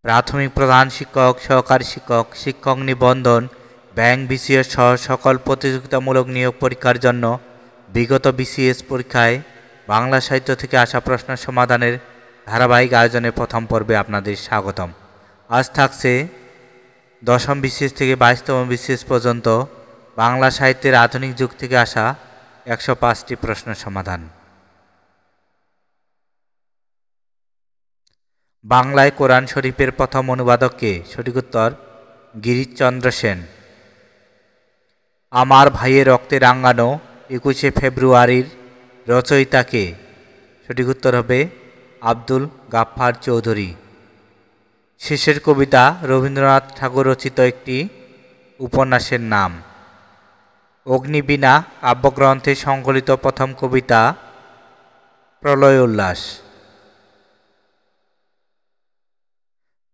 প্রাথমিক প্রধান শিক্ষক, সহকারী শিক্ষক, শিক্ষক নিবন্ধন, ব্যাংক, বিসিএস সহ সকল প্রতিযোগিতামূলক নিয়োগ পরীক্ষার জন্য বিগত বিসিএস পরীক্ষায় বাংলা সাহিত্য থেকে আসা প্রশ্ন সমাধানের ধারাবাহিক আয়োজনের প্রথম পর্বে আপনাদের স্বাগতম। আজ থাকছে দশম বিসিএস থেকে 22তম বিসিএস পর্যন্ত বাংলা সাহিত্যের আধুনিক যুগ থেকে আসা 105টি প্রশ্ন সমাধান। বাংলায় কোরআন শরীফের প্রথম অনুবাদক কে? সঠিক উত্তর গিরিশচন্দ্র সেন। আমার ভাইয়ের রক্তে রাঙানো 21শে ফেব্রুয়ারির রচয়িতা কে? সঠিক উত্তর হবে আব্দুল গাফফার চৌধুরী। শেষের কবিতা রবীন্দ্রনাথ ঠাকুর রচিত একটি উপন্যাসের নাম। অগ্নিবীণা কাব্যগ্রন্থে সংকলিত প্রথম কবিতা প্রলয় উল্লাস।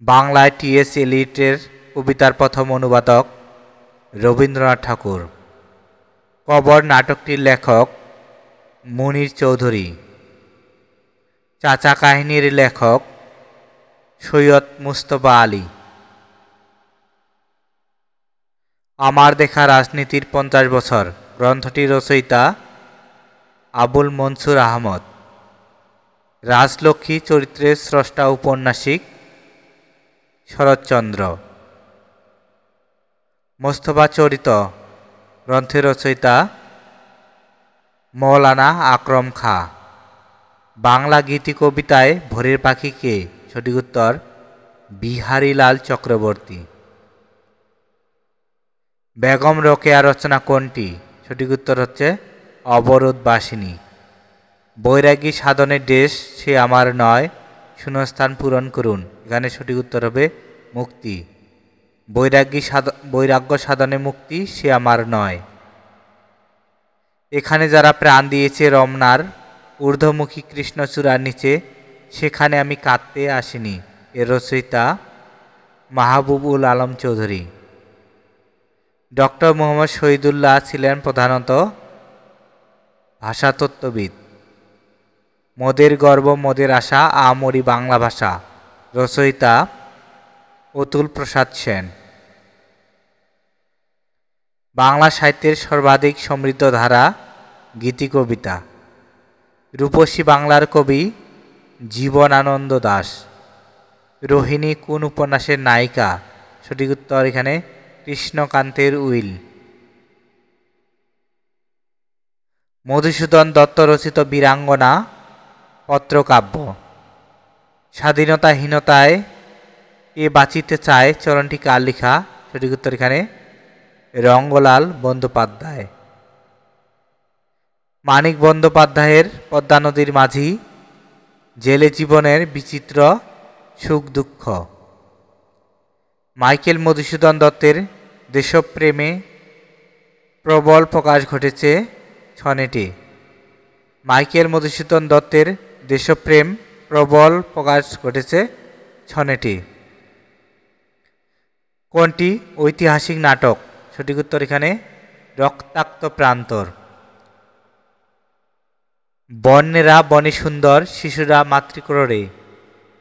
বাংলায় টি.এস. এলিয়টের কবিতার প্রথম অনুবাদক রবীন্দ্রনাথ ঠাকুর। কবর নাটকটির লেখক মুনীর চৌধুরী। চাচা কাহিনীর লেখক সৈয়দ মুজতবা আলী। আমার দেখা রাজনীতির 50 বছর গ্রন্থটির রচয়িতা আবুল মনসুর আহমদ। রাজলক্ষ্মী চরিত্রের স্রষ্টা ঔপন্যাসিক শরৎচন্দ্র। মোস্তফা চরিত গ্রন্থের রচয়িতা মৌলানা আকরম খাঁ। বাংলা গীতি কবিতায় ভোরের পাখি কে? সঠিক উত্তর বিহারীলাল চক্রবর্তী। বেগম রোকেয়া রচনা কোনটি? সঠিক উত্তর হচ্ছে অবরোধবাসিনী। বৈরাগী সাধনের দেশ সে আমার নয়, শূন্যস্থান পূরণ করুন। এখানে সঠিক উত্তর হবে মুক্তি। বৈরাগ্য সাধনে মুক্তি সে আমার নয়। এখানে যারা প্রাণ দিয়েছে রমনার ঊর্ধ্বমুখী কৃষ্ণচূড়ার নিচে, সেখানে আমি কাঁদতে আসিনি। এর রচয়িতা মাহবুবুল আলম চৌধুরী। ডক্টর মোহাম্মদ শহীদুল্লাহ ছিলেন প্রধানত ভাষাতত্ত্ববিদ। মোদের গর্ব মোদের আশা আমরি বাংলা ভাষা, রচয়িতা অতুল প্রসাদ সেন। বাংলা সাহিত্যের সর্বাধিক সমৃদ্ধ ধারা গীতি কবিতা। রূপসী বাংলার কবি জীবনানন্দ দাশ। রোহিণী কোন উপন্যাসের নায়িকা? সঠিক উত্তর এখানে কৃষ্ণকান্তের উইল। মধুসূদন দত্ত রচিত বীরাঙ্গনা পত্রকাব্য। স্বাধীনতাহীনতায় এ বাঁচিতে চায় চরণটি কার লেখা? সঠিক উত্তর এখানে রঙ্গলাল বন্দ্যোপাধ্যায়। মানিক বন্দ্যোপাধ্যায়ের পদ্মা নদীর মাঝি জেলে জীবনের বিচিত্র সুখ দুঃখ। মাইকেল মধুসূদন দত্তের দেশপ্রেমে প্রবল প্রকাশ ঘটেছে ছনেটি। মাইকেল মধুসূদন দত্তের দেশপ্রেম প্রবল প্রকাশ ঘটেছে ছনেটি। কোনটি ঐতিহাসিক নাটক? সঠিক উত্তর এখানে রক্তাক্ত প্রান্তর। বন্যেরা বনে সুন্দর, শিশুরা মাতৃক্রোড়ে।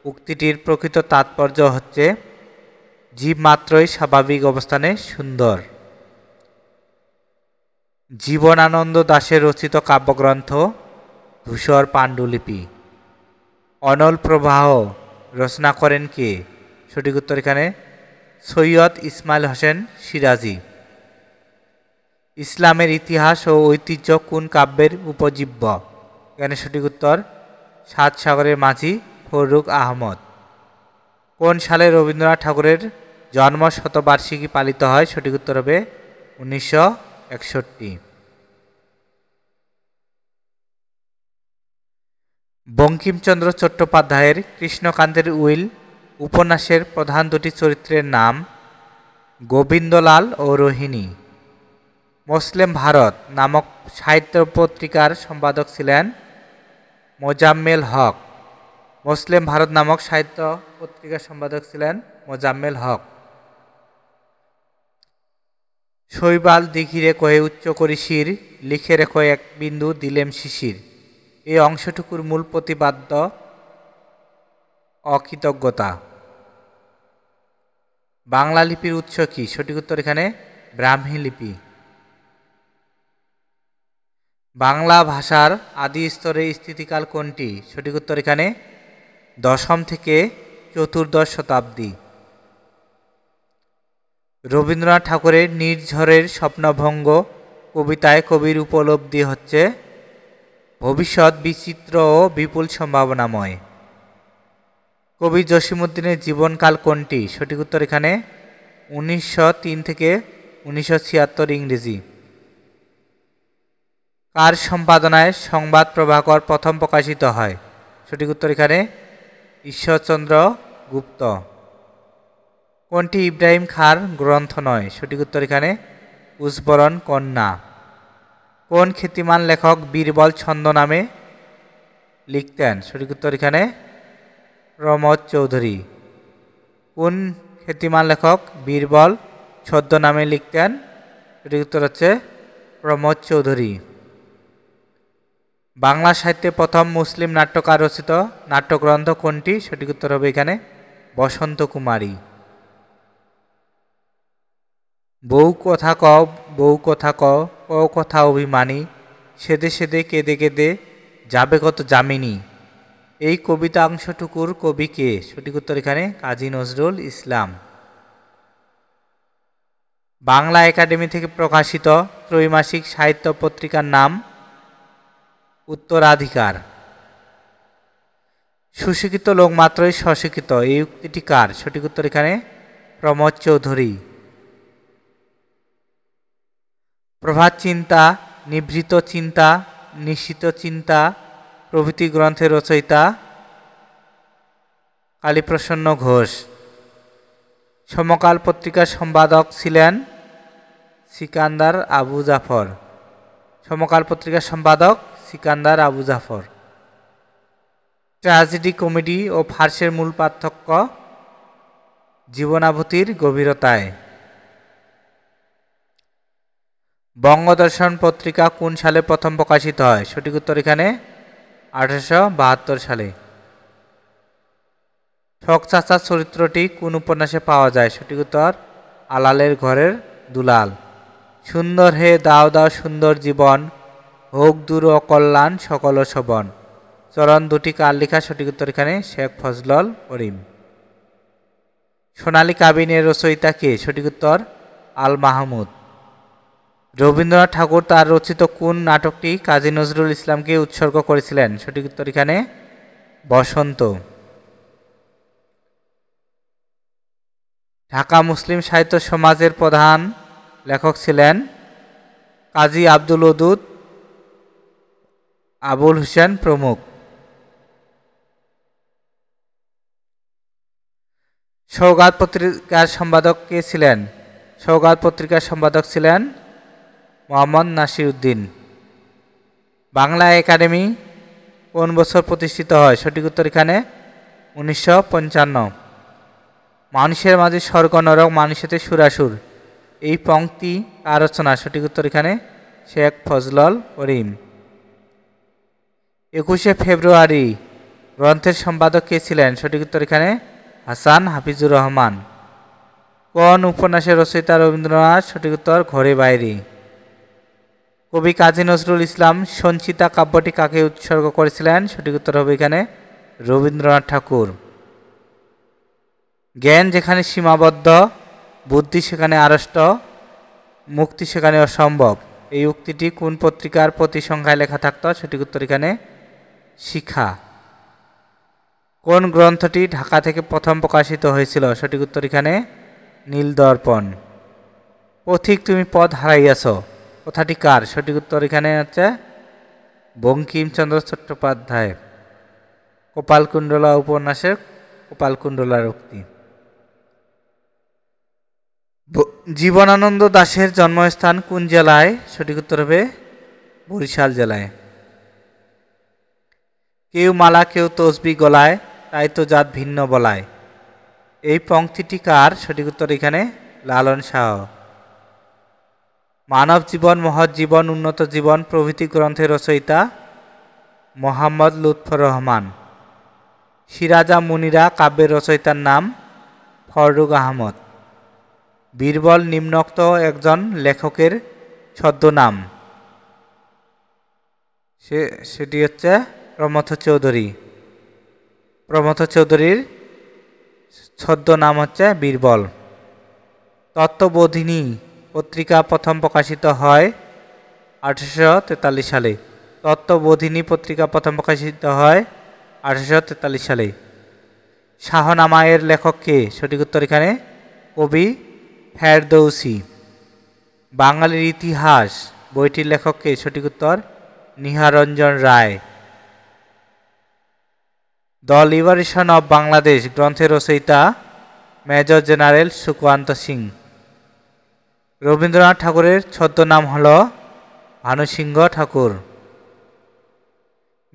উক্তিটির প্রকৃত তাৎপর্য হচ্ছে জীব মাত্রই স্বাভাবিক অবস্থানে সুন্দর। জীবনানন্দ দাশের রচিত কাব্যগ্রন্থ ধূসর পাণ্ডুলিপি। অনল প্রবাহ রচনা করেন কে? সঠিক উত্তর এখানে সৈয়দ ইসমাইল হোসেন সিরাজি। ইসলামের ইতিহাস ও ঐতিহ্য কোন কাব্যের উপজীব্য? এখানে সঠিক উত্তর সাত সাগরের মাঝি ফররুখ আহমদ। কোন সালে রবীন্দ্রনাথ ঠাকুরের জন্ম শতবার্ষিকী পালিত হয়? সঠিক উত্তর হবে 1961। বঙ্কিমচন্দ্র চট্টোপাধ্যায়ের কৃষ্ণকান্তের উইল উপন্যাসের প্রধান দুটি চরিত্রের নাম গোবিন্দলাল ও রোহিণী। মুসলিম ভারত নামক সাহিত্য পত্রিকার সম্পাদক ছিলেন মোজাম্মেল হক। মুসলিম ভারত নামক সাহিত্য পত্রিকার সম্পাদক ছিলেন মোজাম্মেল হক। শৈবাল দিঘিরে কহে উচ্চ করি শির, লিখে রেখো এক বিন্দু দিলেম শিশির। এই অংশটুকুর মূল প্রতিপাদ্য অকৃতজ্ঞতা। বাংলা লিপির উৎস কি? সঠিক উত্তর এখানে ব্রাহ্মী লিপি। বাংলা ভাষার আদি স্তরে স্থিতিকাল কোনটি? সঠিক উত্তর এখানে দশম থেকে চতুর্দশ শতাব্দী। রবীন্দ্রনাথ ঠাকুরের নির্ঝরের স্বপ্নভঙ্গ কবিতায় কবির উপলব্ধি হচ্ছে ভবিষ্যৎ বিচিত্র ও বিপুল সম্ভাবনাময়। কবি জসীমউদ্দিনের জীবনকাল কোনটি? সঠিক উত্তর এখানে 1903 থেকে 1976 ইংরেজি। কার সম্পাদনায় সংবাদ প্রভাকর প্রথম প্রকাশিত হয়? সঠিক উত্তর এখানে ঈশ্বরচন্দ্র গুপ্ত। কোনটি ইব্রাহিম খাঁর গ্রন্থ নয়? সঠিক উত্তর এখানে উসবরণ কন্যা। কোন খ্যাতিমান লেখক বীরবল ছন্দ নামে লিখতেন? সঠিক উত্তর এখানে প্রমোদ চৌধুরী। কোন খ্যাতিমান লেখক বীরবল ছদ্ম নামে লিখতেন? সঠিক উত্তর হচ্ছে প্রমোদ চৌধুরী। বাংলা সাহিত্যে প্রথম মুসলিম নাট্যকার রচিত নাট্যগ্রন্থ কোনটি? সঠিক উত্তর হবে এখানে বসন্ত কুমারী। বউ কথা ক বউ কথা ক কথা অভিমানী, সেদে সেদে কেঁদে কেঁদে যাবে কত যামিনী, এই কবিতা অংশটুকুর কবি কে? সঠিক উত্তর এখানে কাজী নজরুল ইসলাম। বাংলা একাডেমি থেকে প্রকাশিত ত্রৈমাসিক সাহিত্য পত্রিকার নাম? উত্তরাধিকার। সুশিক্ষিত লোক মাত্রই স্বশিক্ষিত, এই উক্তিটি কার? সঠিক উত্তর এখানে প্রমোদ চৌধুরী। প্রভাত চিন্তা, নিভৃত চিন্তা, নিশ্চিত চিন্তা প্রভৃতি গ্রন্থের রচয়িতা কালীপ্রসন্ন ঘোষ। সমকাল পত্রিকার সম্পাদক ছিলেন সিকান্দার আবু জাফর। সমকাল পত্রিকার সম্পাদক সিকান্দার আবু জাফর। ট্র্যাজেডি, কমেডি ও ফার্সের মূল পার্থক্য জীবনাভূতির গভীরতায়। বঙ্গদর্শন পত্রিকা কোন সালে প্রথম প্রকাশিত হয়? সঠিক উত্তর এখানে 1872 সালে। শখ চাচার চরিত্রটি কোন উপন্যাসে পাওয়া যায়? সঠিক উত্তর আলালের ঘরের দুলাল। সুন্দর হে দাও দাও সুন্দর জীবন, হোক দূর অকল্যাণ সকল শোভন, চরণ দুটি কার লেখা? সঠিক উত্তর এখানে শেখ ফজলুল করিম। সোনালী কাবিনের রচয়িতা কে? সঠিক উত্তর আল মাহমুদ। রবীন্দ্রনাথ ঠাকুর তার রচিত কোন নাটকটি কাজী নজরুল ইসলামকে উৎসর্গ করেছিলেন? সঠিক উত্তর এখানে বসন্ত। ঢাকা মুসলিম সাহিত্য সমাজের প্রধান লেখক ছিলেন কাজী আব্দুল ওদুদ, আবুল হোসেন প্রমুখ। সওগাত পত্রিকার সম্পাদক কে ছিলেন? সওগাত পত্রিকার সম্পাদক ছিলেন মোহাম্মদ নাসির উদ্দিন। বাংলা একাডেমি কোন বছর প্রতিষ্ঠিত হয়? সঠিক উত্তর এখানে 1955। মানুষের মাঝে স্বর্গ নরক, মানুষেতে সুরাসুর, এই পংক্তি কার রচনা? সঠিক উত্তর এখানে শেখ ফজলুল করিম। 21শে ফেব্রুয়ারি গ্রন্থের সম্পাদক কে ছিলেন? সঠিক উত্তর এখানে হাসান হাফিজুর রহমান। কোন উপন্যাসের রচয়িতা রবীন্দ্রনাথ? সঠিক উত্তর ঘরে বাইরে। কবি কাজী নজরুল ইসলাম সঞ্চিতা কাব্যটি কাকে উৎসর্গ করেছিলেন? সঠিক উত্তর হবে এখানে রবীন্দ্রনাথ ঠাকুর। জ্ঞান যেখানে সীমাবদ্ধ, বুদ্ধি সেখানে আড়ষ্ট, মুক্তি সেখানে অসম্ভব, এই উক্তিটি কোন পত্রিকার প্রতি সংখ্যায় লেখা থাকত? সঠিক উত্তর এখানে শিক্ষা। কোন গ্রন্থটি ঢাকা থেকে প্রথম প্রকাশিত হয়েছিল? সঠিক উত্তর এখানে নীলদর্পণ। পথিক তুমি পথ হারাইয়াছ কথাটি কার? সঠিক উত্তর এখানে হচ্ছে বঙ্কিমচন্দ্র চট্টোপাধ্যায়। কপালকুণ্ডলা উপন্যাসের কপালকুণ্ডলার উক্তি। জীবনানন্দ দাশের জন্মস্থান কোন জেলায়? সঠিক উত্তর হবে বরিশাল জেলায়। কেউ মালা কেউ তসবি গলায়, তাই তো জাত ভিন্ন বলায়, এই পংক্তিটি কার? সঠিক উত্তর এখানে লালন শাহ। মানব জীবন, মহৎ জীবন, উন্নত জীবন প্রভৃতি গ্রন্থের রচয়িতা মোহাম্মদ লুৎফর রহমান। সিরাজা মুনিরা কাব্যের রচয়িতার নাম? ফররুখ আহমদ। বীরবল নিম্নোক্ত একজন লেখকের ছদ্মনাম। সেটি হচ্ছে প্রমথ চৌধুরী। প্রমথ চৌধুরীর ছদ্মনাম হচ্ছে বীরবল। তত্ত্ববোধিনী পত্রিকা প্রথম প্রকাশিত হয় 1843 সালে। তত্ত্ববোধিনী পত্রিকা প্রথম প্রকাশিত হয় 1843 সালে। শাহনামায়ের লেখক কে? সঠিক উত্তর এখানে কবি ফেরদৌসী। বাঙালির ইতিহাস বইটির লেখক কে? সঠিক উত্তর নিহারঞ্জন রায়। দ্য লিবারেশন অব বাংলাদেশ গ্রন্থের রচয়িতা মেজর জেনারেল সুকান্ত সিং। রবীন্দ্রনাথ ঠাকুরের ছদ্মনাম হল ভানুসিংহ ঠাকুর।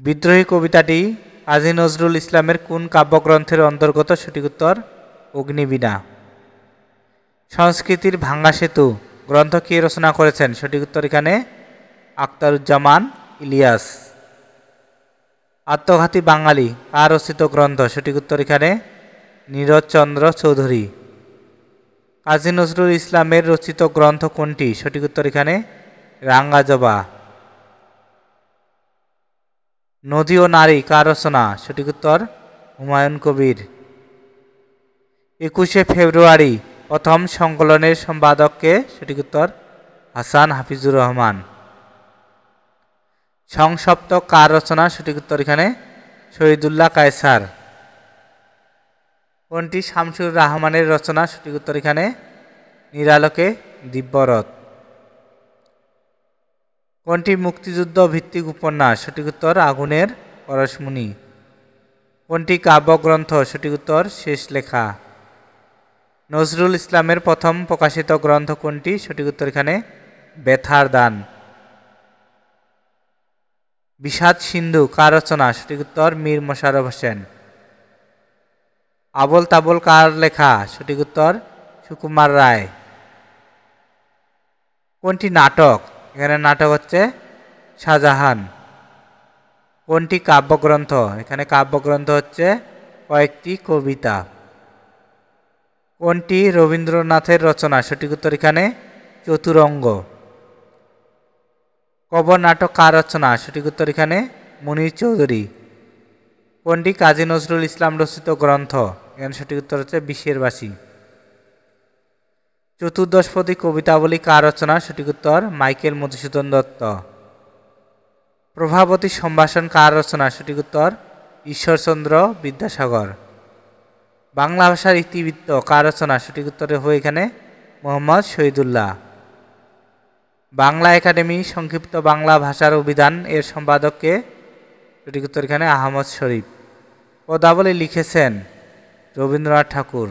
বিদ্রোহী কবিতাটি কাজী নজরুল ইসলামের কোন কাব্যগ্রন্থের অন্তর্গত? সঠিক উত্তর অগ্নিবীণা। সংস্কৃতির ভাঙ্গা সেতু গ্রন্থ কে রচনা করেছেন? সঠিক উত্তর এখানে আখতারুজ্জামান ইলিয়াস। আত্মঘাতী বাঙালি কার রচিত গ্রন্থ? সঠিক উত্তর এখানে নীরজচন্দ্র চৌধুরী। কাজী নজরুল ইসলামের রচিত গ্রন্থ কোনটি? সঠিক উত্তর এখানে রাঙ্গাজবা। নদী ও নারী কার রচনা? সঠিক উত্তর হুমায়ুন কবির। 21শে ফেব্রুয়ারি প্রথম সংকলনের সম্পাদক কে? সঠিক উত্তর হাসান হাফিজুর রহমান। সংসপ্তক কার রচনা? সঠিক উত্তর এখানে শহীদুল্লাহ কায়সার। কোনটি শামসুর রাহমানের রচনা? সঠিক উত্তর এখানে নিরালোকে দিব্যরথ। কোনটি মুক্তিযুদ্ধ ভিত্তিক উপন্যাস? সঠিক উত্তর আগুনের পরশমণি। কোনটি কাব্যগ্রন্থ? সঠিক উত্তর শেষ লেখা। নজরুল ইসলামের প্রথম প্রকাশিত গ্রন্থ কোনটি? সঠিক উত্তর এখানে ব্যথার দান। বিষাদ সিন্ধু কার রচনা? সঠিক উত্তর মীর মোশাররফ হোসেন। আবোল তাবোল কার লেখা? সঠিক উত্তর সুকুমার রায়। কোনটি নাটক? এখানে নাটক হচ্ছে শাহজাহান। কোনটি কাব্যগ্রন্থ? এখানে কাব্যগ্রন্থ হচ্ছে কয়েকটি কবিতা। কোনটি রবীন্দ্রনাথের রচনা? সঠিক উত্তর এখানে চতুরঙ্গ। কবর নাটক কার রচনা? সঠিক উত্তর এখানে মুনীর চৌধুরী। কোনটি কাজী নজরুল ইসলাম রচিত গ্রন্থ? এখানে সঠিক উত্তর হচ্ছে বিষের বাসী। চতুর্দশপদী কবিতাবলী কার রচনা? সঠিক উত্তর মাইকেল মধুসূদন দত্ত। প্রভাবতী সম্ভাষণ কার রচনা? সঠিক উত্তর ঈশ্বরচন্দ্র বিদ্যাসাগর। বাংলা ভাষার ইতিবৃত্ত কার রচনা? সঠিক উত্তর হবে এখানে মোহাম্মদ শহীদুল্লাহ। বাংলা একাডেমি সংক্ষিপ্ত বাংলা ভাষার অভিধান এর সম্পাদক কে? সঠিক উত্তর এখানে আহমদ শরীফ। পদাবলী লিখেছেন রবীন্দ্রনাথ ঠাকুর।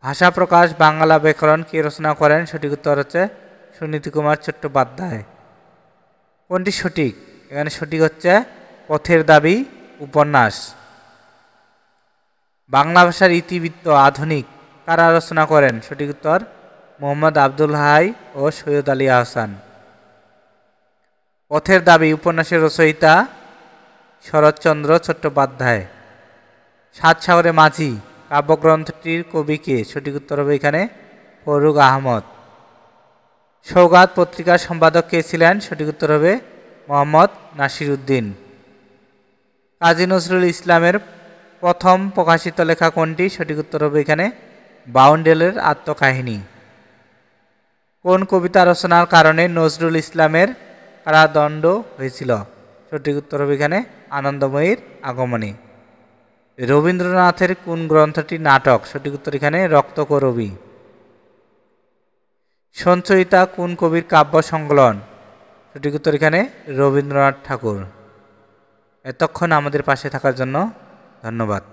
ভাষা প্রকাশ বাংলা ব্যাকরণ কে রচনা করেন? সঠিক উত্তর হচ্ছে সুনীতি কুমার চট্টোপাধ্যায়। কোনটি সঠিক? এখানে সঠিক হচ্ছে পথের দাবি উপন্যাস। বাংলা ভাষার ইতিবৃত্ত আধুনিক কারা রচনা করেন? সঠিক উত্তর মোহাম্মদ আব্দুল হাই ও সৈয়দ আলী আহসান। পথের দাবি উপন্যাসের রচয়িতা শরৎচন্দ্র চট্টোপাধ্যায়। সাত সাগরে মাঝি কাব্যগ্রন্থটির কবি কে? সঠিক উত্তর হবে এখানে ফরুক আহমদ। সৌগাত পত্রিকার সম্পাদক কে ছিলেন? সঠিক উত্তর হবে মোহাম্মদ নাসির উদ্দিন। কাজী নজরুল ইসলামের প্রথম প্রকাশিত লেখা কোনটি? সঠিক উত্তর হবে এখানে বাউন্ডেলের আত্মকাহিনী। কোন কবিতা রচনার কারণে নজরুল ইসলামের কারাদণ্ড হয়েছিল? সঠিক উত্তর হবে এখানে আনন্দময়ীর আগমনী। রবীন্দ্রনাথের কোন গ্রন্থটি নাটক? সঠিক উত্তর এখানে রক্তকরবী। সঞ্চয়িতা কোন কবির কাব্য সংকলন? সঠিক উত্তর এখানে রবীন্দ্রনাথ ঠাকুর। এতক্ষণ আমাদের পাশে থাকার জন্য ধন্যবাদ।